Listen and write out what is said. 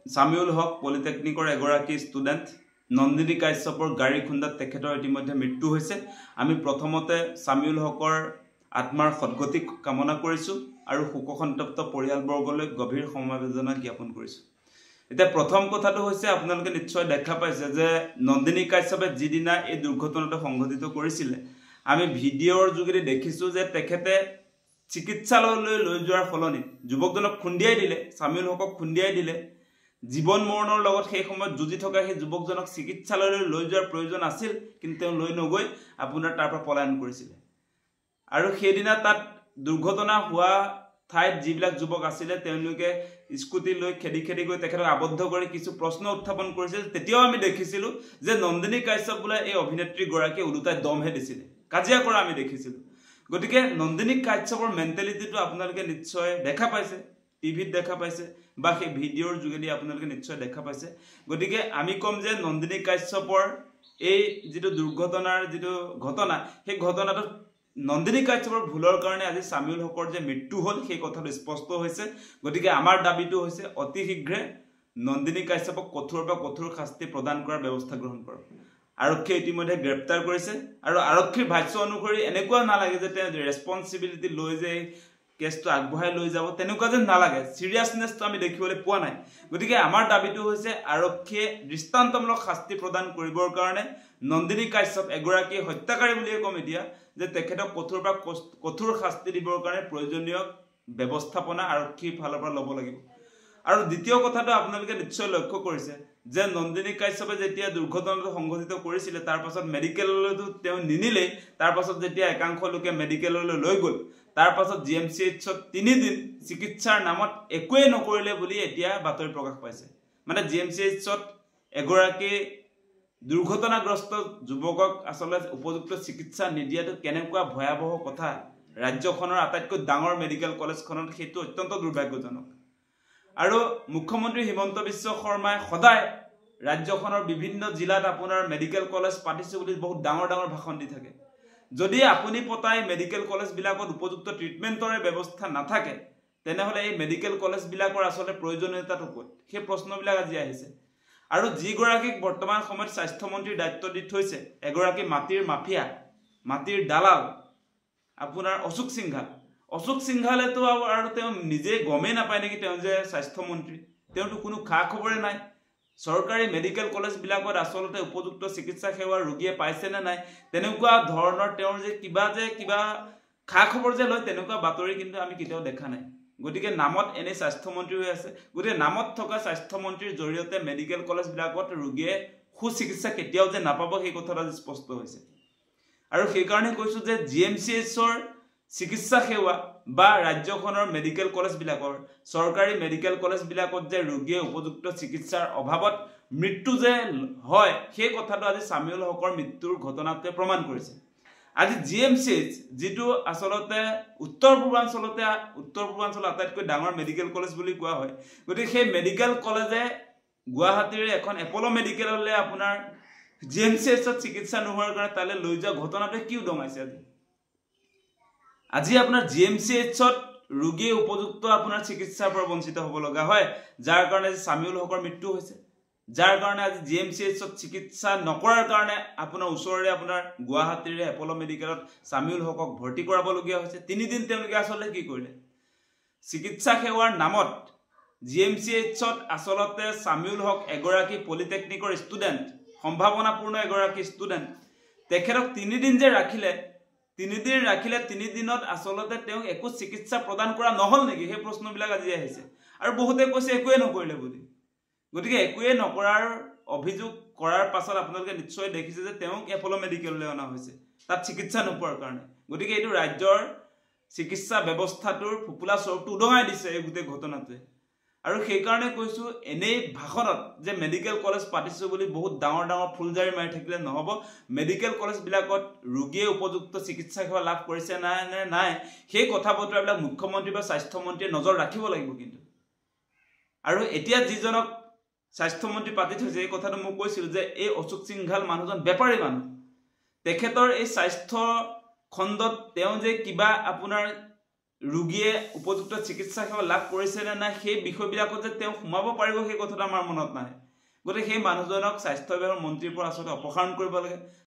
সামিউল হক পলিটেকনিকৰ এগৰাকী ষ্টুডেণ্ট নন্দিনী কাশ্যপৰ গাড়ী খুন্দাত তেখেতৰ ইতিমধ্যে মৃত্যু হৈছে। আমি প্ৰথমতে সামিউল হকৰ আত্মাৰ সদ্গতি কামনা কৰিছোঁ আৰু শোকসন্তপ্ত পৰিয়ালবৰ্গলৈ গভীৰ সমবেদনা জ্ঞাপন কৰিছোঁ। এতিয়া প্ৰথম কথাটো হৈছে আপোনালোকে নিশ্চয় দেখা পাইছে যে নন্দিনী কাশ্যপে যিদিনা এই দুৰ্ঘটনাটো সংঘটিত কৰিছিলে আমি ভিডিঅ'ৰ যোগেদি দেখিছোঁ যে তেখেতে চিকিৎসালয়লৈ লৈ যোৱাৰ ফলনি যুৱকজনক খুন্দিয়াই দিলে, সামিউল হকক খুন্দিয়াই দিলে। জীৱন মৰণৰ লগত সেই সময়ত যুঁজি থকা সেই যুৱকজনক চিকিৎসালয়লৈ লৈ যোৱাৰ প্ৰয়োজন আছিল, কিন্তু তেওঁ লৈ নগৈ আপোনাৰ তাৰ পৰা পলায়ন কৰিছিলে। আৰু সেইদিনা তাত দুৰ্ঘটনা হোৱা ঠাইত যিবিলাক যুৱক আছিলে তেওঁলোকে স্কুটি লৈ খেদি খেদি গৈ তেখেতক আবদ্ধ কৰি কিছু প্ৰশ্ন উত্থাপন কৰিছিল। তেতিয়াও আমি দেখিছিলোঁ যে নন্দিনী কাশ্যপ বোলে এই অভিনেত্ৰীগৰাকীয়ে ওলোটাই দমহে দিছিলে, কাজিয়া কৰা আমি দেখিছিলোঁ। গতিকে নন্দিনী কাশ্যপৰ মেণ্টেলিটিটো আপোনালোকে নিশ্চয় দেখা পাইছে, টিভিত দেখা পাইছে বা সেই ভিডিঅ'ৰ যোগেদি আপোনালোকে নিশ্চয় দেখা পাইছে। গতিকে আমি ক'ম যে নন্দিনী কাশ্যপৰ এই যিটো দুৰ্ঘটনাৰ যিটো ঘটনা, সেই ঘটনাটো নন্দিনী কাশ্যপৰ ভুলৰ কাৰণে আজি সামিউল হকৰ যে মৃত্যু হ'ল সেই কথাটো স্পষ্ট হৈছে। গতিকে আমাৰ দাবীটো হৈছে অতি শীঘ্ৰে নন্দিনী কাশ্যপক কঠোৰৰ পৰা কঠোৰ শাস্তি প্ৰদান কৰাৰ ব্যৱস্থা গ্ৰহণ কৰক। আৰক্ষীয়ে ইতিমধ্যে গ্ৰেপ্তাৰ কৰিছে আৰু আৰক্ষীৰ ভাষ্য অনুসৰি এনেকুৱা নালাগে যে তেওঁ ৰেছপনচিবিলিটি লৈ যে কেছটো আগবঢ়াই লৈ যাব, তেনেকুৱা যেন নালাগে, চিৰিয়াছনেছটো আমি দেখিবলৈ পোৱা নাই। গতিকে আমাৰ দাবীটো হৈছে আৰক্ষীয়ে দৃষ্টান্তমূলক শাস্তি প্ৰদান কৰিবৰ কাৰণে নন্দিনী কাশ্যপ এগৰাকী হত্যাকাৰী বুলিয়ে ক'ম এতিয়া যে তেখেতক কঠোৰ পৰা কঠোৰ শাস্তি দিবৰ কাৰণে প্ৰয়োজনীয় ব্যৱস্থাপনা আৰক্ষীৰ ফালৰ পৰা ল'ব লাগিব। আৰু দ্বিতীয় কথাটো আপোনালোকে নিশ্চয় লক্ষ্য কৰিছে যে নন্দিনী কাশ্যপে যেতিয়া দুৰ্ঘটনাটো সংঘটিত কৰিছিলে তাৰ পাছত মেডিকেললৈতো তেওঁ নিনিলেই। তাৰ পাছত যেতিয়া একাংশ লোকে মেডিকেললৈ লৈ গ'ল, তাৰ পাছত GMCHত 3 দিন চিকিৎসাৰ নামত একোৱেই নকৰিলে বুলি এতিয়া বাতৰি প্ৰকাশ পাইছে। মানে GMCHত এগৰাকী দুৰ্ঘটনাগ্ৰস্ত যুৱকক আচলতে উপযুক্ত চিকিৎসা নিদিয়াটো কেনেকুৱা ভয়াৱহ কথা। ৰাজ্যখনৰ আটাইতকৈ ডাঙৰ মেডিকেল কলেজখনত সেইটো অত্যন্ত দুৰ্ভাগ্যজনক। আৰু মুখ্যমন্ত্ৰী হিমন্ত বিশ্ব শৰ্মাই সদায় ৰাজ্যখনৰ বিভিন্ন জিলাত আপোনাৰ মেডিকেল কলেজ পাতিছে বুলি বহুত ডাঙৰ ডাঙৰ ভাষণ দি থাকে। যদি আপুনি পতাই মেডিকেল কলেজবিলাকত উপযুক্ত ট্ৰিটমেণ্টৰে ব্যৱস্থা নাথাকে তেনেহ'লে এই মেডিকেল কলেজবিলাকৰ আচলতে প্ৰয়োজনীয়তাটো ক'ত, সেই প্ৰশ্নবিলাক আজি আহিছে। আৰু যিগৰাকীক বৰ্তমান সময়ত স্বাস্থ্যমন্ত্ৰীৰ দায়িত্ব দি থৈছে এগৰাকী মাটিৰ মাফিয়া, মাটিৰ দালাল আপোনাৰ অশোক সিংঘালেতো আৰু তেওঁ নিজে গমেই নাপায় নেকি তেওঁ যে স্বাস্থ্যমন্ত্ৰী, তেওঁতো কোনো খা খবৰে নাই। চৰকাৰী মেডিকেল কলেজবিলাকত আচলতে উপযুক্ত চিকিৎসা সেৱা ৰোগীয়ে পাইছেনে নাই তেনেকুৱা ধৰণৰ তেওঁৰ যে কিবা খা খবৰ যে লয় তেনেকুৱা বাতৰি কিন্তু আমি কেতিয়াও দেখা নাই। গতিকে নামত এনে স্বাস্থ্যমন্ত্ৰী হৈ আছে। গতিকে নামত থকা স্বাস্থ্যমন্ত্ৰীৰ জৰিয়তে মেডিকেল কলেজবিলাকত ৰোগীয়ে সুচিকিৎসা কেতিয়াও যে নাপাব সেই কথাটো আজি স্পষ্ট হৈছে। আৰু সেইকাৰণে কৈছোঁ যে GMCHৰ চিকিৎসা সেৱা বা ৰাজ্যখনৰ মেডিকেল কলেজবিলাকৰ চৰকাৰী মেডিকেল কলেজবিলাকত যে ৰোগীয়ে উপযুক্ত চিকিৎসাৰ অভাৱত মৃত্যু যে হয় সেই কথাটো আজি সামিউল হকৰ মৃত্যুৰ ঘটনাটোৱে প্ৰমাণ কৰিছে। আজি GMCH যিটো আচলতে উত্তৰ পূৰ্বাঞ্চলৰ আটাইতকৈ ডাঙৰ মেডিকেল কলেজ বুলি কোৱা হয়। গতিকে সেই মেডিকেল কলেজে গুৱাহাটীৰ এখন এপল' মেডিকেললৈ আপোনাৰ GMCHত চিকিৎসা নোহোৱাৰ কাৰণে তালৈ লৈ যোৱা ঘটনাটোৱে কি উদঙাইছে। আজি আপোনাৰ GMCHত ৰোগীয়ে উপযুক্ত আপোনাৰ চিকিৎসাৰ পৰা বঞ্চিত হ'ব লগা হয়, যাৰ কাৰণে সামিউল হকৰ মৃত্যু হৈছে। যাৰ কাৰণে আজি GMCHত চিকিৎসা নকৰাৰ কাৰণে আপোনাৰ ওচৰৰে আপোনাৰ গুৱাহাটীৰ এপল' মেডিকেলত সামিউল হকক ভৰ্তি কৰাবলগীয়া হৈছে। 3 দিন তেওঁলোকে আচলতে কি কৰিলে, চিকিৎসা সেৱাৰ নামত GMCHত আচলতে সামিউল হক এগৰাকী পলিটেকনিকৰ ষ্টুডেণ্ট, সম্ভাৱনাপূৰ্ণ এগৰাকী ষ্টুডেণ্ট, তেখেতক 3 দিন যে ৰাখিলে, 3 দিনত আচলতে তেওঁক একো চিকিৎসা প্ৰদান কৰা নহ'ল নেকি সেই প্ৰশ্নবিলাক আজি আহিছে। আৰু বহুতে কৈছে একোৱে নকৰিলে বুলি। গতিকে একোৱে নকৰাৰ অভিযোগ কৰাৰ পাছত আপোনালোকে নিশ্চয় দেখিছে যে তেওঁক এপল' মেডিকেললৈ অনা হৈছে তাত চিকিৎসা নোপোৱাৰ কাৰণে। গতিকে এইটো ৰাজ্যৰ চিকিৎসা ব্যৱস্থাটোৰ ফুপুলা স্বৰূপটো উদঙাই দিছে এই গোটেই ঘটনাটোৱে। আৰু সেইকাৰণে কৈছোঁ এনেই ভাষণত যে মেডিকেল কলেজ পাতিছোঁ বুলি বহুত ডাঙৰ ডাঙৰ ফুলজাৰি মাৰি থাকিলে নহ'ব। মেডিকেল কলেজবিলাকত ৰোগীয়ে উপযুক্ত চিকিৎসা সেৱা লাভ কৰিছে নাই সেই কথা বতৰাবিলাক মুখ্যমন্ত্ৰী বা স্বাস্থ্যমন্ত্ৰীয়ে নজৰ ৰাখিব লাগিব কিন্তু। আৰু এতিয়া যিজনক স্বাস্থ্যমন্ত্ৰী পাতি থৈছে এই কথাটো মই কৈছিলোঁ যে এই অশোক সিংঘাল মানুহজন বেপাৰী মানুহ। তেখেতৰ এই স্বাস্থ্য খণ্ডত তেওঁ যে কিবা আপোনাৰ ৰোগীয়ে উপযুক্ত চিকিৎসা সেৱা লাভ কৰিছে নে নাই সেই বিষয়বিলাকত যে তেওঁ সোমাব পাৰিব সেই কথাটো আমাৰ মনত নাই গতিকে সেই মানুহজনক স্বাস্থ্য বিভাগৰ মন্ত্ৰীৰ পৰা আচলতে অপসাৰণ কৰিব লাগে